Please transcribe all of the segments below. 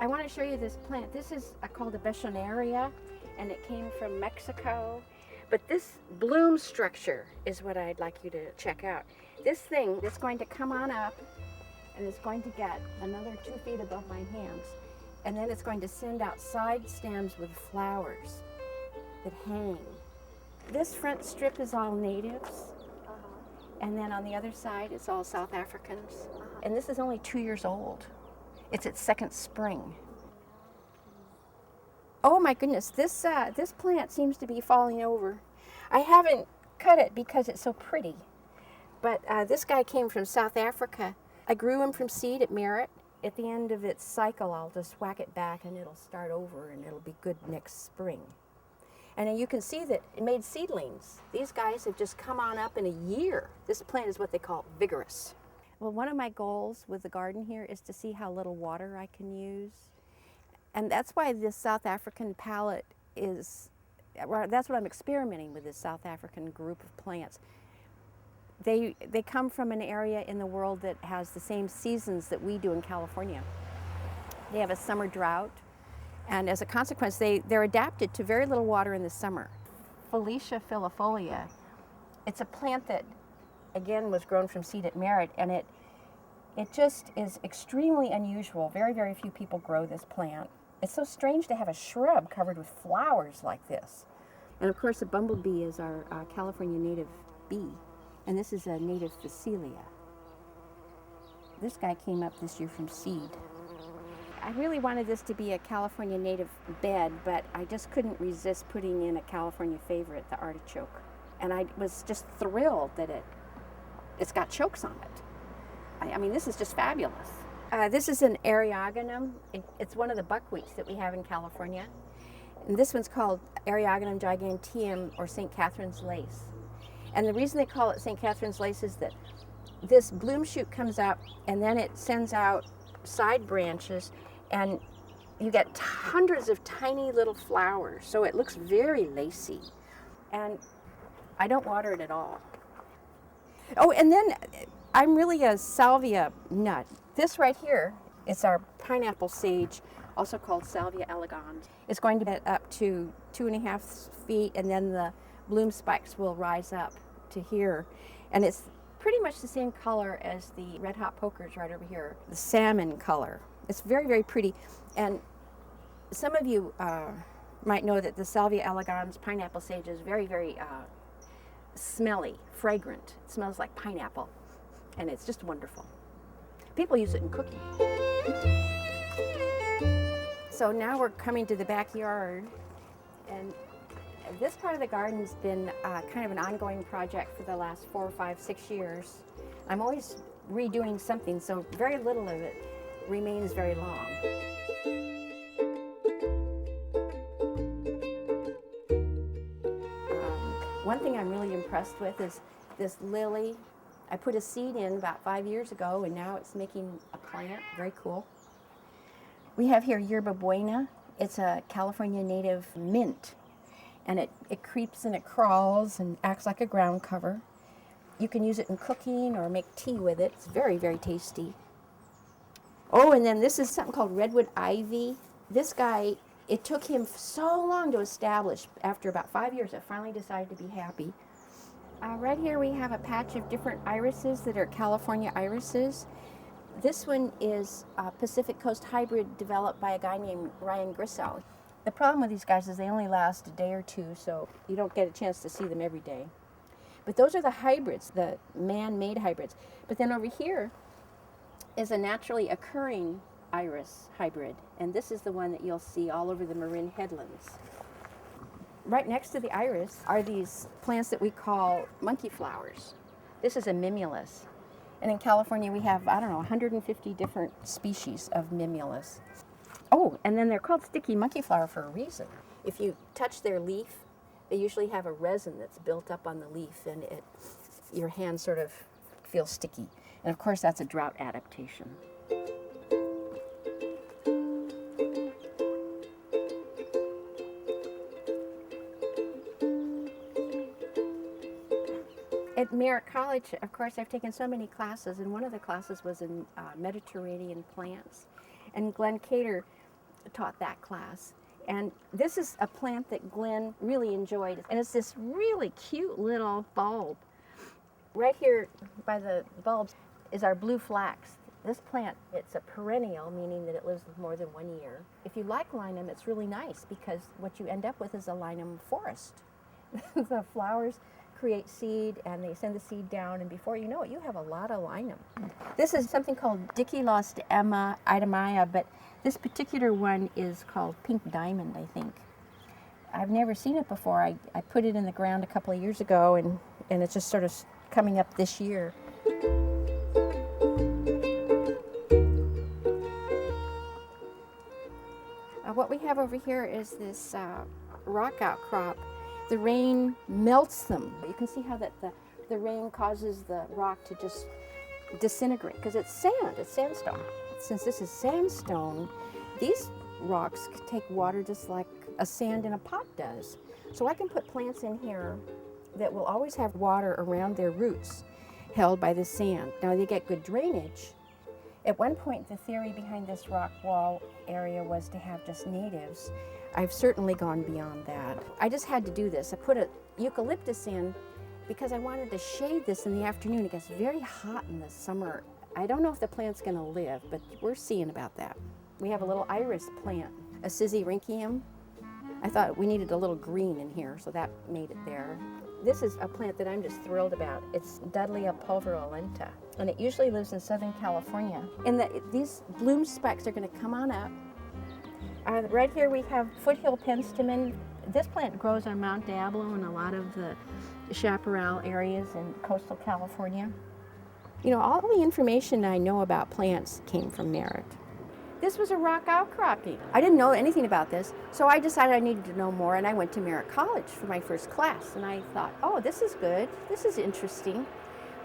I want to show you this plant. This is called a Bechonaria, and it came from Mexico. But this bloom structure is what I'd like you to check out. This thing is going to come on up, and it's going to get another 2 feet above my hands. And then it's going to send out side stems with flowers that hang. This front strip is all natives. And then on the other side, it's all South Africans. And this is only 2 years old. It's its second spring. Oh my goodness, this plant seems to be falling over. I haven't cut it because it's so pretty. But this guy came from South Africa. I grew him from seed at Merritt. At the end of its cycle, I'll just whack it back and it'll start over and it'll be good next spring. And you can see that it made seedlings. These guys have just come on up in a year. This plant is what they call vigorous. Well, one of my goals with the garden here is to see how little water I can use. And that's why this South African palette is, that's what I'm experimenting with, this South African group of plants. They come from an area in the world that has the same seasons that we do in California. They have a summer drought, and as a consequence, they're adapted to very little water in the summer. Felicia filifolia, it's a plant that, again, was grown from seed at Merritt, and it just is extremely unusual. Very, very few people grow this plant. It's so strange to have a shrub covered with flowers like this. And of course, the bumblebee is our California native bee, and this is a native Phacelia. This guy came up this year from seed. I really wanted this to be a California native bed, but I just couldn't resist putting in a California favorite, the artichoke. And I was just thrilled that it's got chokes on it. I mean, this is just fabulous. This is an Eriogonum. It's one of the buckwheats that we have in California. And this one's called Eriogonum giganteum, or St. Catherine's lace. And the reason they call it St. Catherine's lace is that this bloom shoot comes up and then it sends out side branches, and you get hundreds of tiny little flowers. So it looks very lacy. And I don't water it at all. Oh, and then I'm really a salvia nut. This right here is our pineapple sage, also called Salvia elegans. It's going to get up to 2.5 feet, and then the bloom spikes will rise up to here. And it's pretty much the same color as the red hot pokers right over here, the salmon color. It's very, very pretty. And some of you might know that the Salvia elegans pineapple sage is very, very smelly, fragrant. It smells like pineapple, and it's just wonderful. People use it in cooking. So now we're coming to the backyard, and this part of the garden's been kind of an ongoing project for the last 4, 5, 6 years. I'm always redoing something, so very little of it remains very long. One thing I'm really impressed with is this lily. I put a seed in about 5 years ago, and now it's making a plant. Very cool. We have here yerba buena. It's a California native mint, and it creeps and it crawls and acts like a ground cover. You can use it in cooking or make tea with it. It's very, very tasty. Oh, and then this is something called redwood ivy. This guy, it took him so long to establish. After about 5 years, I finally decided to be happy. Right here we have a patch of different irises that are California irises. This one is a Pacific Coast hybrid developed by a guy named Ryan Grissow. The problem with these guys is they only last a day or two, so you don't get a chance to see them every day. But those are the hybrids, the man-made hybrids. But then over here is a naturally occurring iris hybrid, and this is the one that you'll see all over the Marin headlands. Right next to the iris are these plants that we call monkey flowers. This is a mimulus. And in California we have, 150 different species of mimulus. Oh, and then they're called sticky monkey flower for a reason. If you touch their leaf, they usually have a resin that's built up on the leaf, and your hand sort of feels sticky. And of course that's a drought adaptation. At Merritt College, of course, I've taken so many classes, and one of the classes was in Mediterranean plants. And Glenn Cater taught that class. And this is a plant that Glenn really enjoyed. And it's this really cute little bulb. Right here by the bulbs is our blue flax. This plant, it's a perennial, meaning that it lives more than 1 year. If you like linum, it's really nice because what you end up with is a linum forest. The flowers create seed and they send the seed down, and before you know it, you have a lot of linum. This is something called Dickelost-Emma itemaya, but this particular one is called pink diamond, I think. I've never seen it before. I put it in the ground a couple of years ago, and it's just sort of coming up this year. What we have over here is this rock outcrop. The rain melts them. You can see how that the rain causes the rock to just disintegrate because it's sand, it's sandstone. Since this is sandstone, these rocks take water just like a sand in a pot does. So I can put plants in here that will always have water around their roots held by the sand. Now they get good drainage. At one point, the theory behind this rock wall area was to have just natives. I've certainly gone beyond that. I just had to do this. I put a eucalyptus in because I wanted to shade this in the afternoon. It gets very hot in the summer. I don't know if the plant's going to live, but we're seeing about that. We have a little iris plant, a Sisyrinchium. I thought we needed a little green in here, so that made it there. This is a plant that I'm just thrilled about. It's Dudleya pulverulenta, and it usually lives in Southern California. And these bloom spikes are going to come on up. Right here we have foothill penstemon. This plant grows on Mount Diablo and a lot of the chaparral areas in coastal California. You know, all the information I know about plants came from Merritt. This was a rock outcropping. I didn't know anything about this, so I decided I needed to know more, and I went to Merritt College for my first class, and I thought, oh, this is good, this is interesting.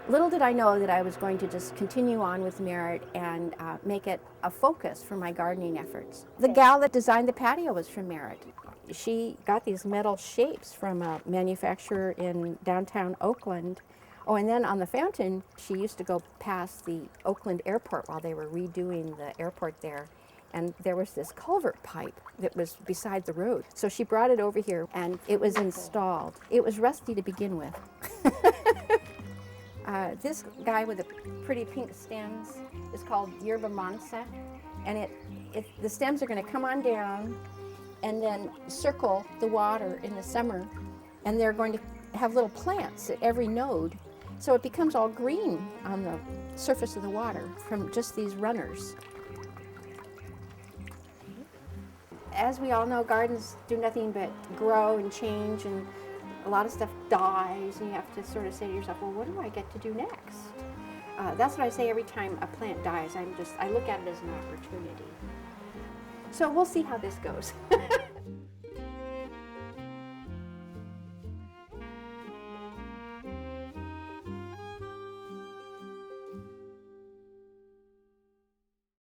Little did I know that I was going to just continue on with Merritt and make it a focus for my gardening efforts. The gal that designed the patio was from Merritt. She got these metal shapes from a manufacturer in downtown Oakland. Oh, and then on the fountain, she used to go past the Oakland airport while they were redoing the airport there. And there was this culvert pipe that was beside the road. So she brought it over here and it was installed. It was rusty to begin with. This guy with the pretty pink stems is called Yerba Mansa. And the stems are going to come on down and then circle the water in the summer. And they're going to have little plants at every node. So it becomes all green on the surface of the water from just these runners. As we all know, gardens do nothing but grow and change, and a lot of stuff dies, and you have to sort of say to yourself, well, what do I get to do next? That's what I say every time a plant dies. I look at it as an opportunity. So we'll see how this goes.